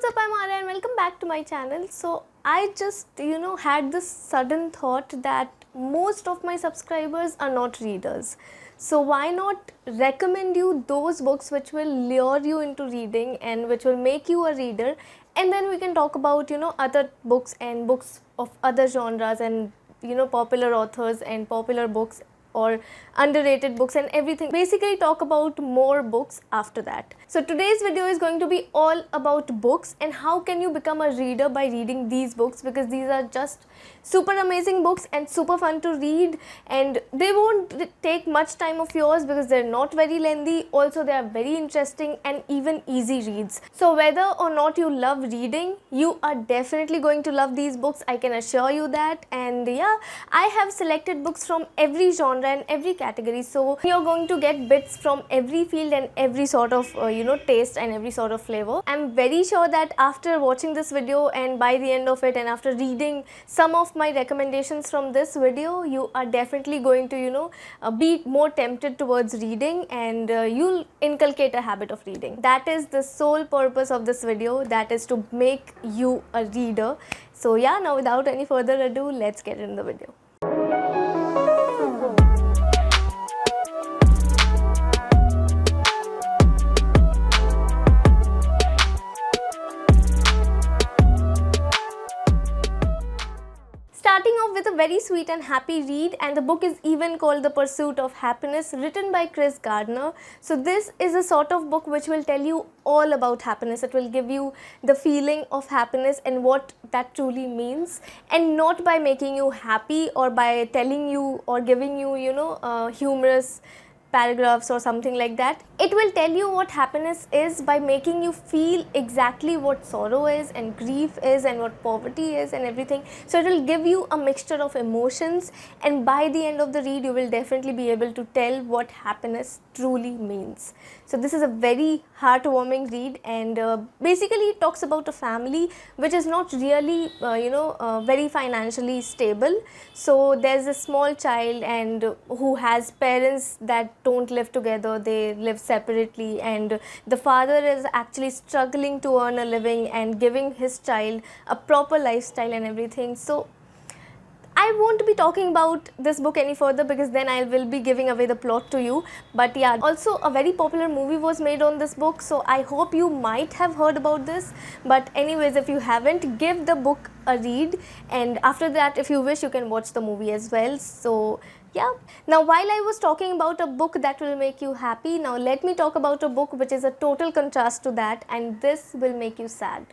what's up, I'm Arya and welcome back to my channel. So I just had this sudden thought that most of my subscribers are not readers. So why not recommend you those books which will lure you into reading and which will make you a reader, and then we can talk about other books and books of other genres and popular authors and popular books or underrated books and everything. Basically talk about more books after that. So today's video is going to be all about books and how can you become a reader by reading these books, because these are just super amazing books and super fun to read, and they won't take much time of yours because they're not very lengthy. Also, they are very interesting and even easy reads. So whether or not you love reading, you are definitely going to love these books, I can assure you that. And yeah, I have selected books from every genre and every category, so you're going to get bits from every field and every sort of taste and every sort of flavor. I'm very sure that after watching this video and by the end of it and after reading some of my recommendations from this video, you are definitely going to be more tempted towards reading, and you'll inculcate a habit of reading. That is the sole purpose of this video, that is to make you a reader. So yeah, now without any further ado, let's get into the video. Starting off with a very sweet and happy read, and the book is even called The Pursuit of Happiness, written by Gardner. So this is a sort of book which will tell you all about happiness. It will give you the feeling of happiness and what that truly means, and not by making you happy or by telling you or giving you humorous paragraphs or something like that. It will tell you what happiness is by making you feel exactly what sorrow is and grief is and what poverty is and everything. So it will give you a mixture of emotions, and by the end of the read you will definitely be able to tell what happiness truly means. So this is a very heartwarming read, and basically it talks about a family which is not really very financially stable. So there's a small child and who has parents that don't live together, they live separately, and the father is actually struggling to earn a living and giving his child a proper lifestyle and everything. So I won't be talking about this book any further because then I will be giving away the plot to you. But yeah, also a very popular movie was made on this book, so I hope you might have heard about this. But anyways, if you haven't, give the book a read, and after that, if you wish, you can watch the movie as well. So yeah, now while I was talking about a book that will make you happy, now let me talk about a book which is a total contrast to that, and this will make you sad.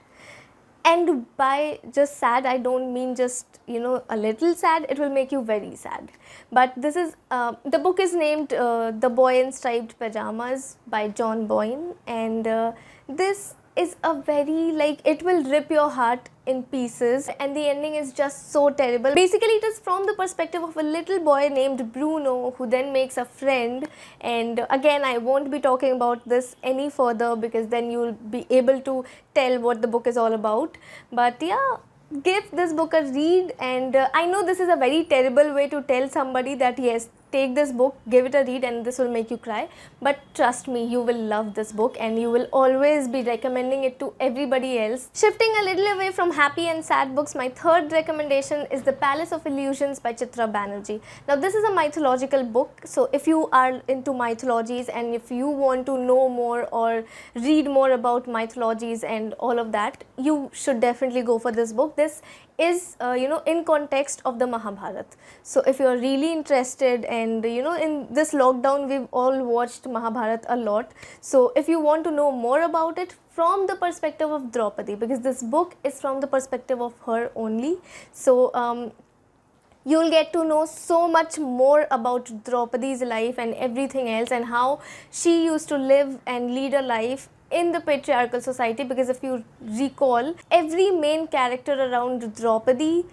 And by just sad, I don't mean just a little sad, it will make you very sad. But this is the book is named The Boy in Striped Pajamas by Boyne, and this is a very, it will rip your heart in pieces, and the ending is just so terrible. Basically it is from the perspective of a little boy named Bruno who then makes a friend, and again I won't be talking about this any further because then you'll be able to tell what the book is all about. But yeah, give this book a read, and I know this is a very terrible way to tell somebody that yes, take this book, give it a read and this will make you cry, but trust me, you will love this book and you will always be recommending it to everybody else. Shifting a little away from happy and sad books, my third recommendation is The Palace of Illusions by Chitra Banerjee. Now this is a mythological book, so if you are into mythologies and if you want to know more or read more about mythologies and all of that, you should definitely go for this book. This is in context of the Mahabharata. So if you are really interested, and in this lockdown we've all watched Mahabharata a lot, so if you want to know more about it from the perspective of Draupadi, because this book is from the perspective of her only, so you'll get to know so much more about Draupadi's life and everything else, and how she used to live and lead a life in the patriarchal society. Because if you recall, every main character around Draupadi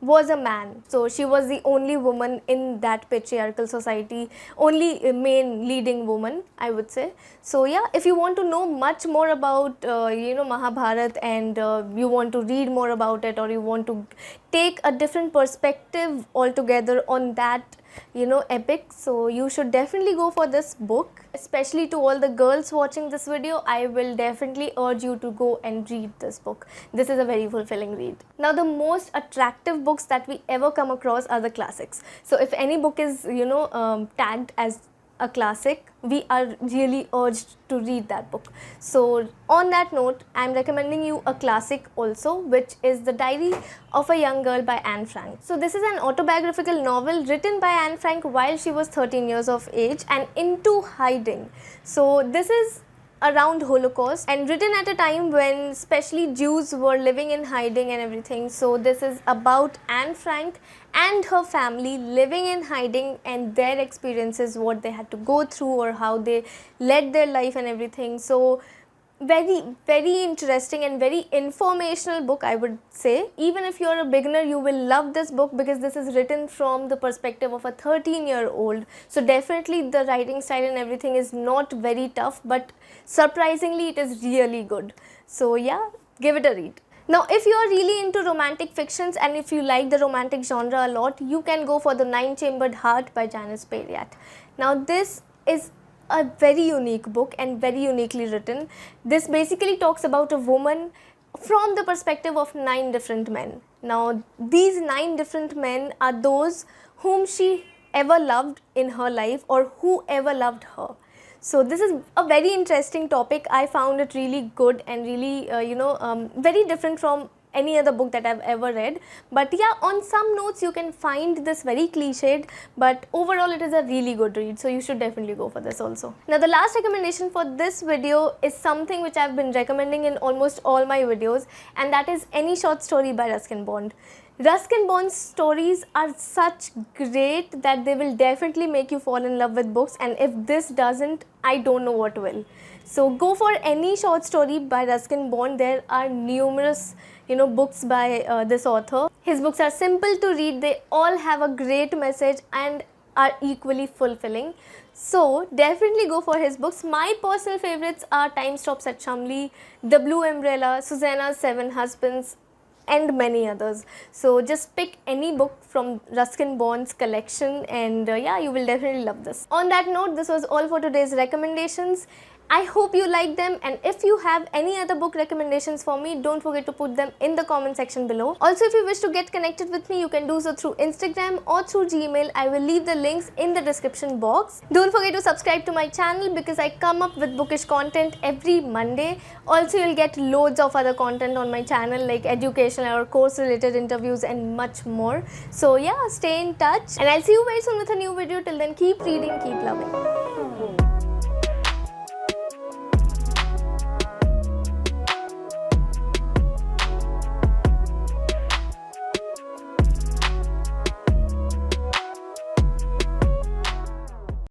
was a man, so she was the only woman in that patriarchal society, only main leading woman, I would say. So yeah, if you want to know much more about Mahabharata, and you want to read more about it, or you want to take a different perspective altogether on that epic. So you should definitely go for this book. Especially to all the girls watching this video, I will definitely urge you to go and read this book. This is a very fulfilling read. Now, the most attractive books that we ever come across are the classics. So if any book is tagged as a classic, we are really urged to read that book. So on that note, I am recommending you a classic also, which is The Diary of a Young Girl by Anne Frank. So this is an autobiographical novel written by Anne Frank while she was 13 years of age and into hiding. So this is around Holocaust and written at a time when especially Jews were living in hiding and everything. So this is about Anne Frank and her family living in hiding and their experiences, what they had to go through or how they led their life and everything. So very interesting and very informational book, I would say. Even if you're a beginner, you will love this book because this is written from the perspective of a 13-year-old. So definitely the writing style and everything is not very tough, but surprisingly it is really good. So yeah, give it a read. Now, if you are really into romantic fictions and if you like the romantic genre a lot, you can go for The Nine-Chambered Heart by Janice Pariat. Now, this is a very unique book and very uniquely written. This basically talks about a woman from the perspective of 9 different men. Now, these 9 different men are those whom she ever loved in her life or who ever loved her. So this is a very interesting topic. I found it really good and really very different from any other book that I've ever read. But yeah, on some notes you can find this very cliched, but overall it is a really good read, so you should definitely go for this also. Now, the last recommendation for this video is something which I've been recommending in almost all my videos, and that is any short story by Ruskin Bond. Ruskin Bond's stories are such great that they will definitely make you fall in love with books, and if this doesn't, I don't know what will. So go for any short story by Ruskin Bond. There are numerous books by this author. His books are simple to read, they all have a great message and are equally fulfilling. So definitely go for his books. My personal favorites are Time Stops at Shumley, The Blue Umbrella, Susanna's 7 Husbands, and many others. So just pick any book from Ruskin Bond's collection and yeah, you will definitely love this. On that note, this was all for today's recommendations. I hope you like them, and if you have any other book recommendations for me, don't forget to put them in the comment section below. Also, if you wish to get connected with me, you can do so through Instagram or through Gmail. I will leave the links in the description box. Don't forget to subscribe to my channel because I come up with bookish content every Monday. Also, you'll get loads of other content on my channel like educational or course related interviews and much more. So yeah, stay in touch and I'll see you very soon with a new video. Till then, keep reading, keep loving.